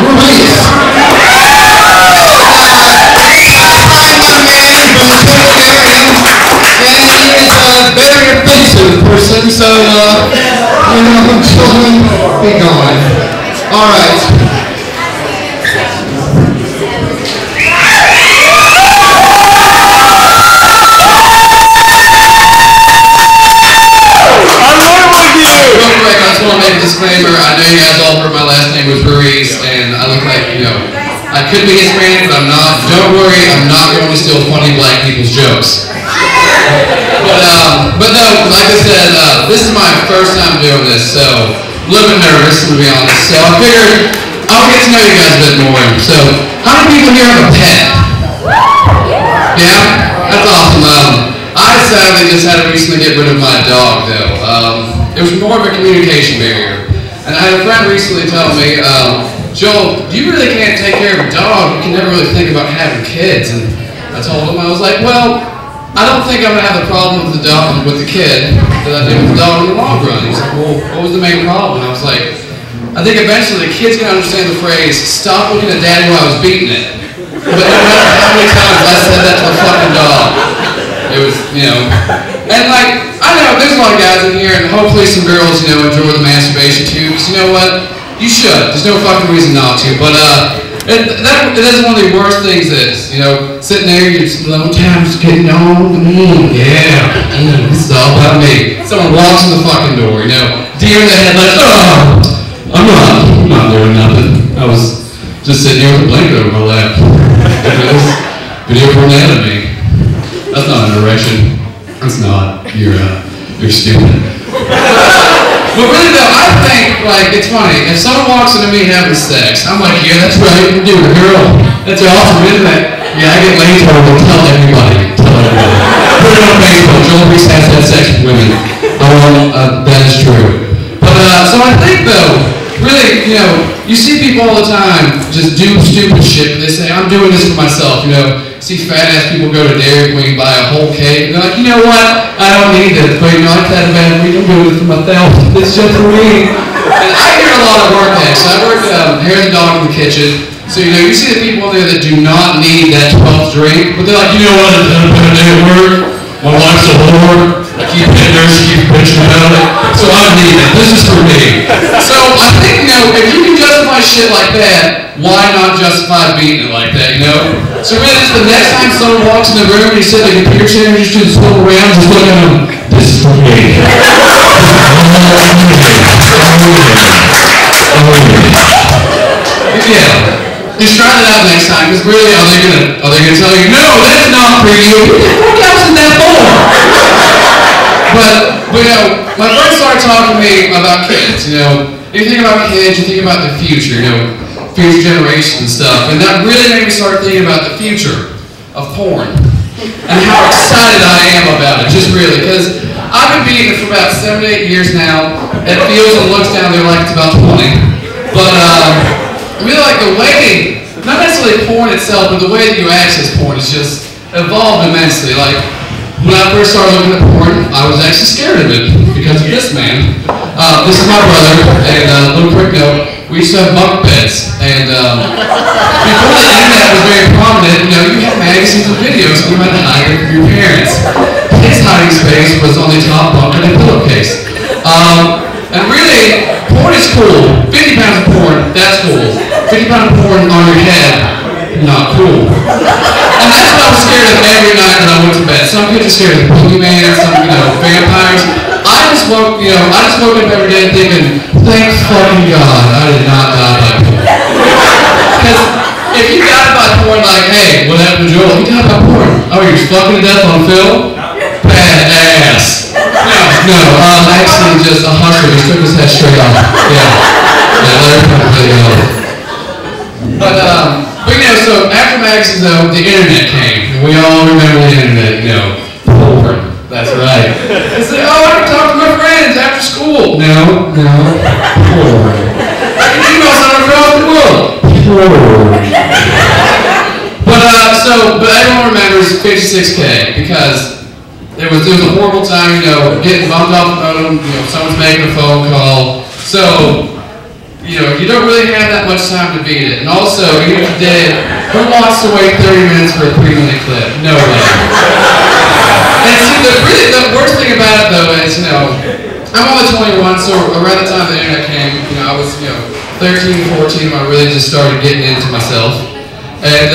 Ruiz. Very offensive person, so, children, be gone. All right. Real quick, I just want to make a disclaimer. I know you guys all heard my last name was Ruiz, and I look like, I could be Hispanic, but I'm not. Don't worry, I'm not going to steal funny black people's jokes. But no, like I said, this is my first time doing this, so I'm a little bit nervous, to be honest. So I figured I'll get to know you guys a bit more. So, how many people here have a pet? Yeah? That's awesome. I sadly just had to recently get rid of my dog, though. It was more of a communication barrier. And I had a friend recently tell me, Joel, you really can't take care of a dog. You can never really think about having kids. And I told him, I was like, well, I don't think I'm going to have a problem with the dog, with the kid that I did with the dog in the long run. He's like, well, what was the main problem? And I was like, I think eventually the kid's going to understand the phrase, stop looking at daddy while I was beating it. But no matter how many times I said that to the fucking dog, it was, and like, I know there's a lot of guys in here, and hopefully some girls, enjoy the masturbation too, because you know what? You should. There's no fucking reason not to, but, it is one of the worst things is, sitting there, you're just times getting on, this is all about me. Someone walks in the fucking door, deer in the headlights, I'm not doing nothing. I was just sitting here with a blanket over my lap. Video for anatomy. That's not an erection. That's not. You're stupid. But really though, I think, it's funny, if someone walks into me having sex, I'm like, yeah, that's right, you're doing it, girl. That's awesome, isn't it? Yeah, I get laid over, tell everybody. Put it on Facebook, Joel Ruiz has had sex with women. That is true. But, so I think though, really, you see people all the time just do stupid shit, but they say, I'm doing this for myself, See fat ass people go to Dairy Queen, buy a whole cake, and they're like, you know what? I don't need this, but I've had a bad week, I'm doing this for myself. It's just for me. And I hear a lot of work hacks. I work hair and dog in the kitchen. So, you see the people there that do not need that 12th drink, but they're like, you know what? It's been a bad day at work. My wife's a whore. I keep hitting her, she keeps bitching about it. So I need it. This is for me. So I think, if you can justify shit like that, why not justify beating it like that, So really, just the next time someone walks in the room and you sit in the computer chair and you just do this little round, just look at them, this is for me. Yeah. Just try that out next time, because really, are they gonna tell you, no, that's not for you? What else is that for? But my friends started talking to me about kids, you think about kids, you think about the future, future generations and stuff, and that really made me start thinking about the future of porn, and how excited I am about it, just really, because I've been beating it for about 7 to 8 years now. It feels and looks down there like it's about 20, but I really like the way, not necessarily porn itself, but the way that you access porn has just evolved immensely. Like, when I first started looking at porn, I was actually scared of it because of this man. This is my brother, and a little quick note, we used to have bunk beds, and before the internet was very prominent, you had magazines and videos, and you had to hide it from your parents. His hiding space was on the top bunk in a pillowcase. And really, porn is cool. 50 pounds of porn, that's cool. 50 pounds of porn on your head, not cool. And that's what I was scared of every night when I went to bed. Some kids are scared of the boogeyman, some, vampires. I just woke up every day thinking, thank fucking God I did not die by porn. Because if you died by porn, like, hey, what happened to Joel? He died by porn. Oh, you're fucking to death on film? Badass. No, actually just a hustler just took his head straight off. Yeah, they're completely off. But so after magazines though, the internet came. And we all remember the internet, porn. That's right. They say, oh, I can talk to my friends after school. No, porn. I can email someone across the world. Porn. But everyone remembers 56K because there was a horrible time, getting bumped off the phone, someone's making a phone call. So you don't really have that much time to beat it. And also, even if you did, who wants to wait 30 minutes for a 3-minute clip? No way. And see, the worst thing about it though is, I'm only 21, so around the time the internet came, I was, 13, 14 when I really just started getting into myself. And,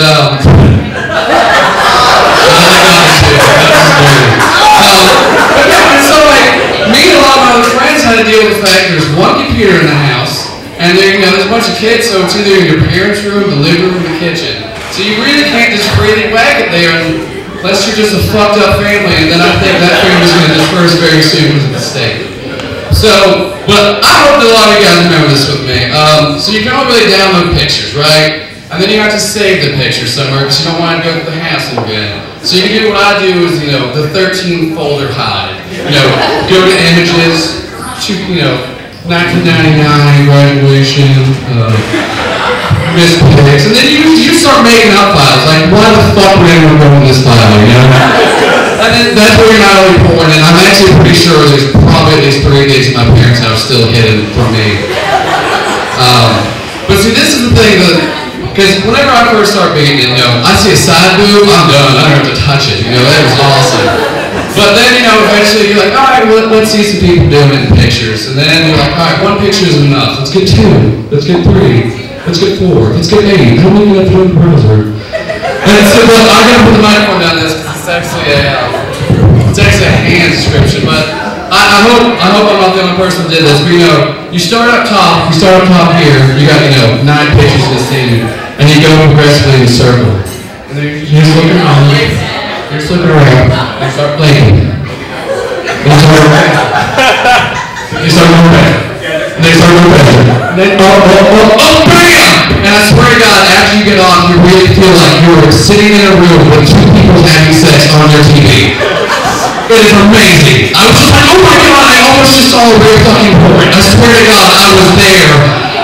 so like, me and a lot of my other friends had to deal with the fact there's one computer in the house, and there's a bunch of kids, so it's either in your parents' room, the living room, the kitchen. So you really can't just freely whack it there unless you're just a fucked up family, and then I think that family's going to disperse very soon with a mistake. So, but I hope that a lot of you guys remember this with me. So you can only really download pictures, right? And then you have to save the picture somewhere because you don't want to go through the hassle again. So you can do what I do is, the 13 folder hide. Go to images, 1999 graduation, missed pics, and then you start making up files. Like, why the fuck would anyone go in this file, And then that's where you're not only porn, and I'm actually pretty sure there's probably at least 3 days in my parents' house still hidden from me. But see, this is the thing that, because whenever I first start beating it, I see a side boob, I'm done. I don't have to touch it. That was awesome. But then, eventually you're like, all right, let's see some people doing it in pictures. And then you're like, all right, 1 picture is enough. Let's get 2. Let's get 3. Let's get 4. Let's get 8. How many do I put in the browser? And so, well, I'm going to put the microphone down this because it's actually a hand description. But I hope I'm not the only person that did this. But you start up top here, you got 9 pictures in the scene. And you go progressively in a circle. And then you just look around. You just look around. And you start blinking. And you start going back. You start going back. And then you start going back. And then, bam! And I swear to God, after you get off, you really feel like you're sitting in a room with 2 people having sex on your TV. It is amazing. I was just like, oh my God, I almost just saw a real fucking porn. I swear to God, I was there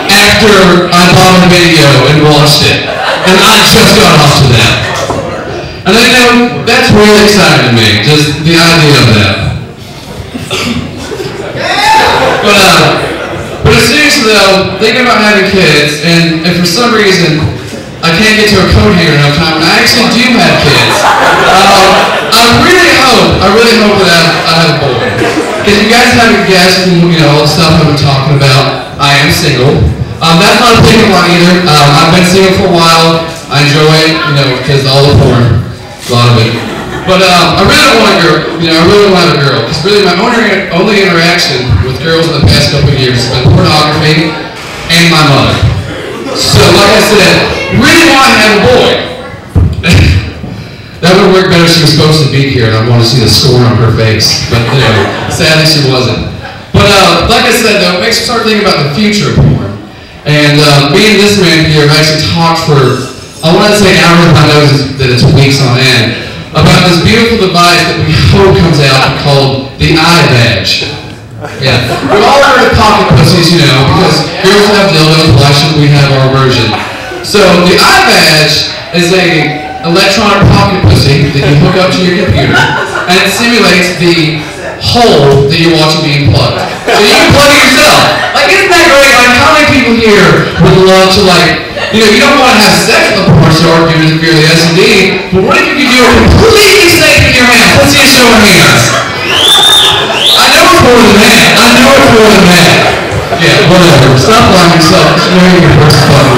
after I bought the video and watched it. And I just got off to that. And then, that's really exciting to me, just the idea of that. But seriously though, thinking about having kids, and for some reason, I can't get to a coat hanger enough time, and I actually do have kids. I really hope that I have a boy. Because you guys haven't guessed, all the stuff I've been talking about, I am single. That's not a big one either. I've been single for a while. I enjoy it, because all the porn, a lot of it. But I really don't want a girl. I really don't have a girl. Because really my only interaction with girls in the past couple of years has been pornography and my mother. So like I said, really want to have a boy. That would work better if she was supposed to be here and I want to see the scorn on her face. But sadly she wasn't. But like I said though, it makes you start thinking about the future of porn. And me and this man here have actually talked for, I want to say hours, but I know that it's weeks on end, about this beautiful device that we hope comes out called the eye badge. Yeah. We've all heard of pocket pussies, because girls have dildos, why shouldn't we have our version? So the eye badge is a electronic pocket pussy that you hook up to your computer, and it simulates the hole that you're watching being plugged. So you can plug it yourself. Like, isn't that great? Like, how many people here would love to, you don't want to have sex with a porn star if you're the S&D, but what if you could do it completely safe in your house? Let's see a show of hands. I know it's more than that. Yeah, whatever. Stop lying yourself. It's wearing your first fucking